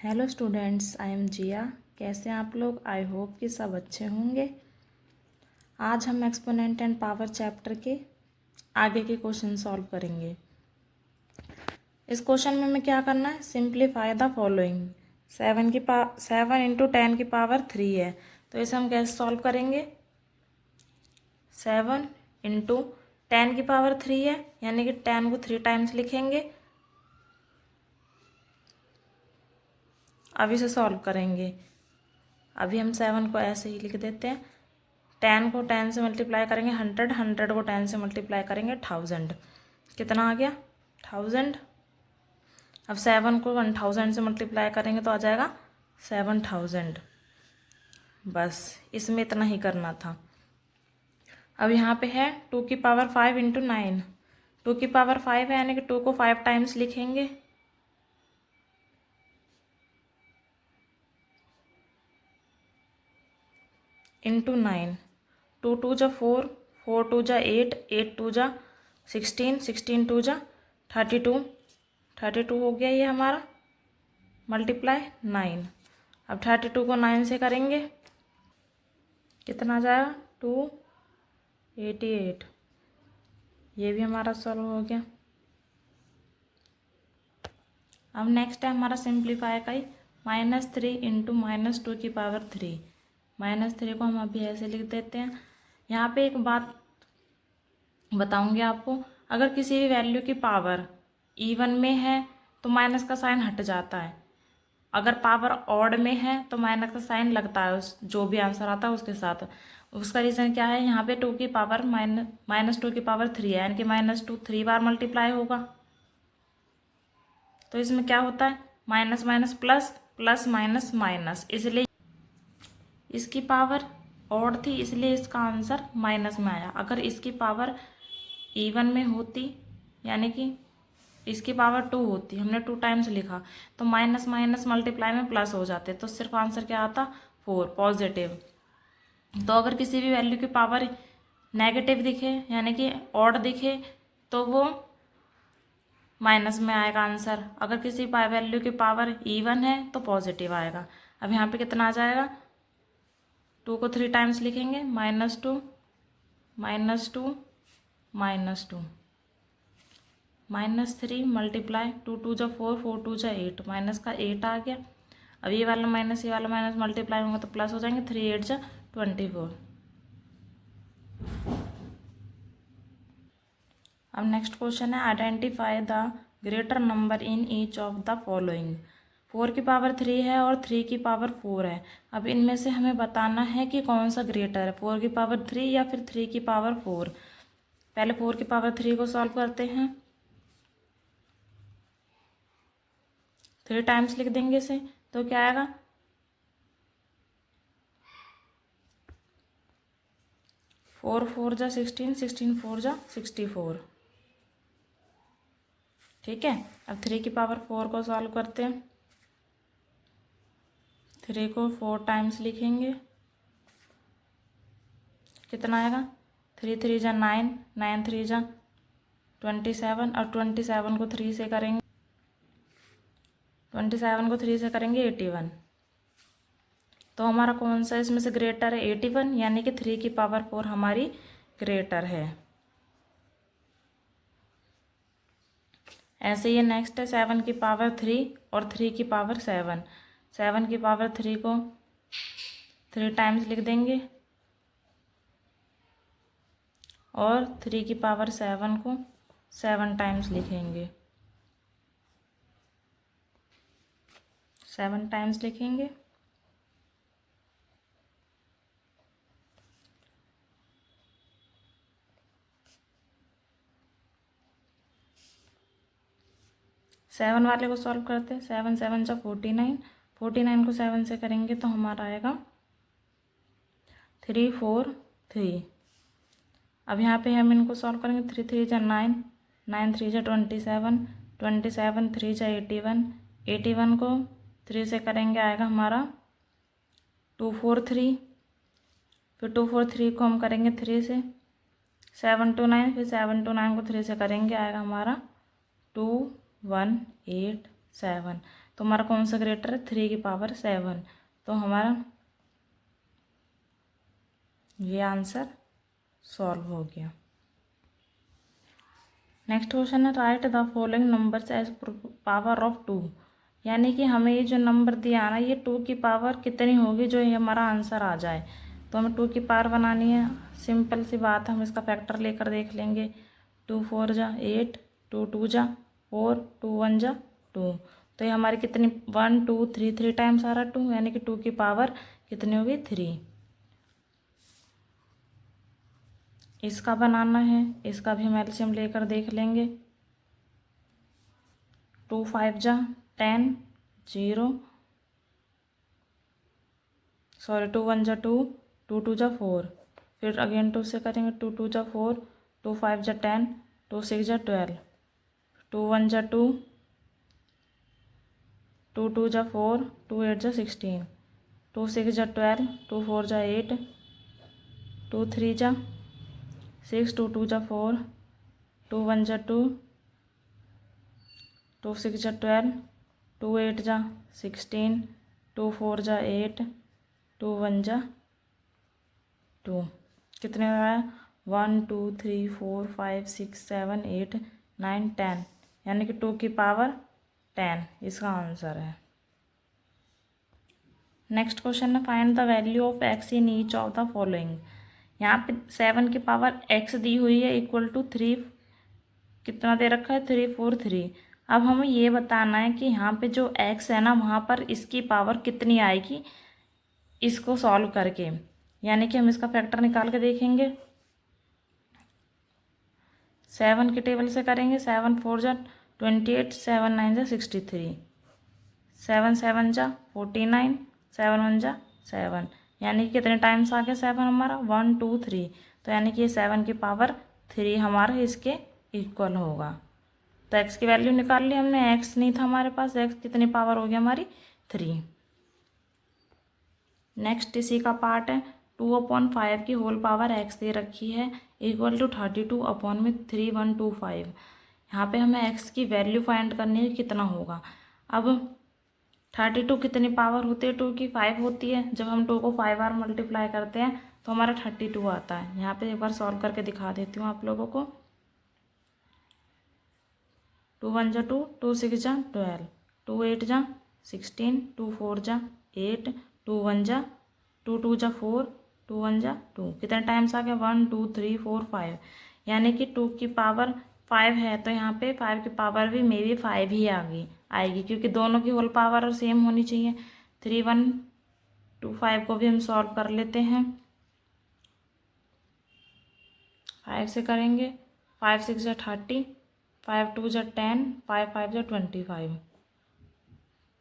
Hello students, I am जिया। कैसे हैं आप लोग? आई होप कि सब अच्छे होंगे। आज हम एक्सपोनेंट एंड पावर चैप्टर के आगे के क्वेश्चन सॉल्व करेंगे। इस क्वेश्चन में हमें क्या करना है? Simplify the following. 7 इंटू 10 की पावर 3 है, तो इसे हम कैसे सॉल्व करेंगे? 7 इंटू 10 की पावर 3 है, यानी कि 10 को 3 टाइम्स लिखेंगे। अब इसे सॉल्व करेंगे। अभी हम 7 को ऐसे ही लिख देते हैं। 10 को 10 से मल्टीप्लाई करेंगे 100, 100 को 10 से मल्टीप्लाई करेंगे 1000। कितना आ गया? 1000। अब 7 को 1000 से मल्टीप्लाई करेंगे तो आ जाएगा 7000। बस इसमें इतना ही करना था। अब यहाँ पे है 2 की पावर 5 इंटू 9। 2 की पावर 5 है, यानी कि 2 को 5 टाइम्स लिखेंगे। इंटू 9। 2 2 जा 4, 4 2 जा 8, 8 2 जा 16, 16 2 जा 32, 32 हो गया ये हमारा। मल्टीप्लाई 9। अब 32 को 9 से करेंगे, कितना आ जाएगा? 288। ये भी हमारा सॉल्व हो गया। अब नेक्स्ट है हमारा सिंप्लीफाई का ही। -3 इंटू -2 की पावर 3। -3 को हम अभी ऐसे लिख देते हैं। यहाँ पे एक बात बताऊंगी आपको, अगर किसी भी वैल्यू की पावर इवन में है तो माइनस का साइन हट जाता है। अगर पावर ऑड में है तो माइनस का साइन लगता है उस जो भी आंसर आता है उसके साथ। उसका रीज़न क्या है? यहाँ पे 2 की पावर -2 की पावर 3 है, यानी कि -2 3 बार मल्टीप्लाई होगा। तो इसमें क्या होता है? Minus minus plus, plus minus minus, इसलिए इसकी पावर ऑड थी, इसलिए इसका आंसर माइनस में आया। अगर इसकी पावर इवन में होती, यानी कि इसकी पावर 2 होती, हमने 2 टाइम्स लिखा, तो माइनस माइनस मल्टीप्लाई में प्लस हो जाते, तो सिर्फ आंसर क्या आता? 4 पॉजिटिव। तो अगर किसी भी वैल्यू की पावर नेगेटिव दिखे, यानी कि ऑड दिखे, तो वो माइनस में आएगा आंसर। अगर किसी वैल्यू की पावर इवन है तो पॉजिटिव आएगा। अब यहाँ पे कितना आ जाएगा? 2 को 3 टाइम्स लिखेंगे, -2 -2 -2 -3 मल्टीप्लाई 2 2 जा 4, 4 2 जा 8, माइनस का 8 आ गया। अब ये वाला माइनस मल्टीप्लाई होंगे तो प्लस हो जाएंगे, 3 8 जा 24। अब नेक्स्ट क्वेश्चन है, identify the greater number in each of the following. 4 की पावर 3 है और 3 की पावर 4 है। अब इनमें से हमें बताना है कि कौन सा ग्रेटर है, 4 की पावर 3 या फिर 3 की पावर 4। पहले 4 की पावर 3 को सॉल्व करते हैं। 3 टाइम्स लिख देंगे इसे, तो क्या आएगा? 4 4 जा 16, 16 4 जा 64। ठीक है। अब 3 की पावर 4 को सॉल्व करते हैं। 3 को 4 टाइम्स लिखेंगे, कितना आएगा? 3 3 जा 9, 9 3 जा 27, और 27 को 3 से करेंगे, 27 को 3 से करेंगे 81। तो हमारा कौन सा इसमें से ग्रेटर है? 81, यानी कि 3 की पावर 4 हमारी ग्रेटर है। ऐसे ये नेक्स्ट है 7 की पावर 3 और 3 की पावर 7। 7 की पावर 3 को 3 टाइम्स लिख देंगे और 3 की पावर 7 को 7 टाइम्स लिखेंगे, 7 टाइम्स लिखेंगे। सेवन वाले को सॉल्व करते हैं। 7 7 जा 49, 49 को 7 से करेंगे तो हमारा आएगा 3 4 3। अब यहाँ पे हम इनको सॉल्व करेंगे। 3 3 जा 9, 9 3 जा 27, 27 3 जा 81, 81 को 3 से करेंगे आएगा हमारा 2 4 3। फिर 2 4 3 को हम करेंगे 3 से 7 2 9, फिर 7 2 9 को 3 से करेंगे आएगा हमारा 2 1 8 7। तो हमारा कौन सा ग्रेटर है, 3 की पावर 7। तो हमारा ये आंसर सॉल्व हो गया। नेक्स्ट क्वेश्चन है write the following numbers as power of 2। यानी कि हमें ये जो नंबर दिया ना, ये 2 की पावर कितनी होगी जो ये हमारा आंसर आ जाए। तो हमें 2 की पावर बनानी है, सिंपल सी बात है, हम इसका फैक्टर लेकर देख लेंगे। 2 4 जा 8, 2 2 जा 4, 2 1 जा 2। तो ये हमारी कितनी 1 2 3 3 टाइम्स आ रहा 2, यानी कि 2 की पावर कितनी होगी 3। इसका बनाना है, इसका भी हम एलसीएम लेकर देख लेंगे। 2 5 जा 10, 0, सॉरी 2 1 जा 2, 2 2 जा 4, फिर अगेन 2 से करेंगे। 2 2 जा 4, 2 5 जा 10, 2 6 जा 12, 2 1 जा 2, 2 2 जा 4, 2 8 जा 16, 2 6 जा 12, 2 4 जा 8, 2 3 जा 6, 2 2 जा 4, 2 1 जा 2, 2 6 जा 12, 2 8 जा 16, 2 4 जा 8, 2 1 जा 2। कितने आया 1 2 3 4 5 6 7 8 9 10, यानी कि 2 की पावर 10 इसका आंसर है। नेक्स्ट क्वेश्चन है find the value of x in each of the following. यहाँ पे 7 की पावर x दी हुई है इक्वल टू 3, कितना दे रखा है 3 4 3। अब हमें ये बताना है कि यहाँ पे जो x है ना, वहाँ पर इसकी पावर कितनी आएगी इसको सॉल्व करके। यानी कि हम इसका फैक्टर निकाल के देखेंगे। 7 के टेबल से करेंगे। 7 4 जा 28, 7 9 जा 63, 7 7 जा 49, 7 1 जा 7, यानी कि कितने टाइम्स आ गया 7 हमारा 1 2 3। तो यानी कि ये 7 की पावर 3 हमारा इसके इक्वल होगा। तो x की वैल्यू निकाल ली हमने, x नहीं था हमारे पास, x कितनी पावर हो गया हमारी 3। नेक्स्ट इसी का पार्ट है 2/5 की होल पावर x दे रखी है इक्वल टू 32/3125। यहाँ पे हमें x की वैल्यू फाइंड करनी है कितना होगा। अब 32 कितनी पावर होती है 2 की 5 होती है। जब हम 2 को 5 बार मल्टीप्लाई करते हैं तो हमारा 32 आता है। यहाँ पे एक बार सॉल्व करके दिखा देती हूँ आप लोगों को। 2 1 जा 2, 2 6 जा 12, 2 8 जा 16, 2 4 जा 8, 2 1 जा 2, 2 जा 4, 2 1 जा 2। कितने टाइम्स आ गया 1 2 3 4 5, यानी कि 2 की पावर 5 है तो यहाँ पे 5 की पावर भी मे बी 5 ही आएगी क्योंकि दोनों की होल पावर सेम होनी चाहिए। 3 1 2 5 को भी हम सॉल्व कर लेते हैं। 5 से करेंगे। 5 6 जा 30, 5 2 जा 10, 5 5 जा 25,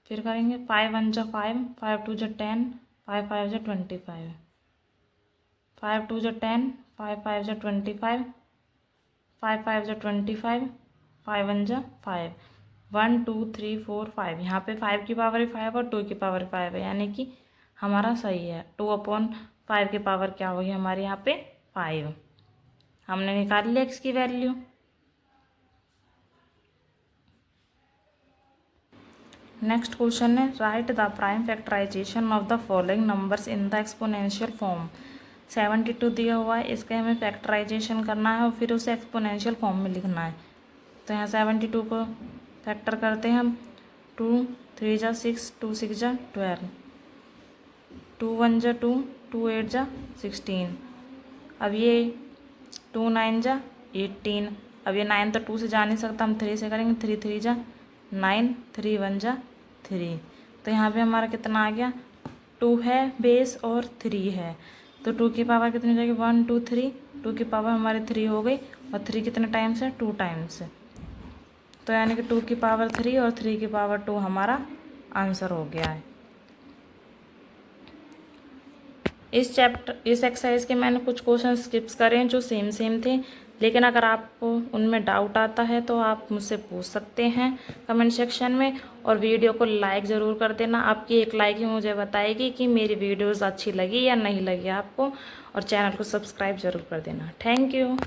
फिर करेंगे 5 1 जा 5, 5 2 जा 10, 5 5 जा 25, 5 2 जा 10, 5 5 जा 25, 5 5 जा 25, 5 1 जा 5, 1 2 3 4 5। यहाँ पे 5 की पावर 5 और 2 की पावर 5 है, यानी कि हमारा सही है। 2/5 की पावर क्या होगी हमारे यहाँ पे 5। हमने निकाल लिया x की वैल्यू। नेक्स्ट क्वेश्चन है write the prime factorisation of the following numbers in the exponential form. 72 दिया हुआ है, इसके हमें फैक्टराइजेशन करना है और फिर उसे एक्सपोनेंशियल फॉर्म में लिखना है। तो यहाँ 72 को फैक्टर करते हैं हम। 2 3 जा 6, 2 6 जा 12, 2 1 जा 2, 2 8 जा 16। अब ये 2 9 जा 18। अब ये 9 तो 2 से जा नहीं सकता, हम 3 से करेंगे। 3 3 जा 9, 3 1 जा 3। तो यहाँ पे हमारा कितना आ गया 2 है बेस और 3 है, तो 2 की पावर कितनी हो जाएगी 1 2 3। 2 की पावर हमारी 3 हो गई और 3 कितने टाइम्स है 2 टाइम्स। तो यानी कि 2 की पावर 3 और 3 की पावर 2 हमारा आंसर हो गया है। इस एक्सरसाइज के मैंने कुछ क्वेश्चन स्किप्स करे हैं जो सेम थे, लेकिन अगर आपको उनमें डाउट आता है तो आप मुझसे पूछ सकते हैं कमेंट सेक्शन में। और वीडियो को लाइक ज़रूर कर देना, आपकी एक लाइक ही मुझे बताएगी कि मेरी वीडियोस अच्छी लगी या नहीं लगी आपको। और चैनल को सब्सक्राइब ज़रूर कर देना। Thank you.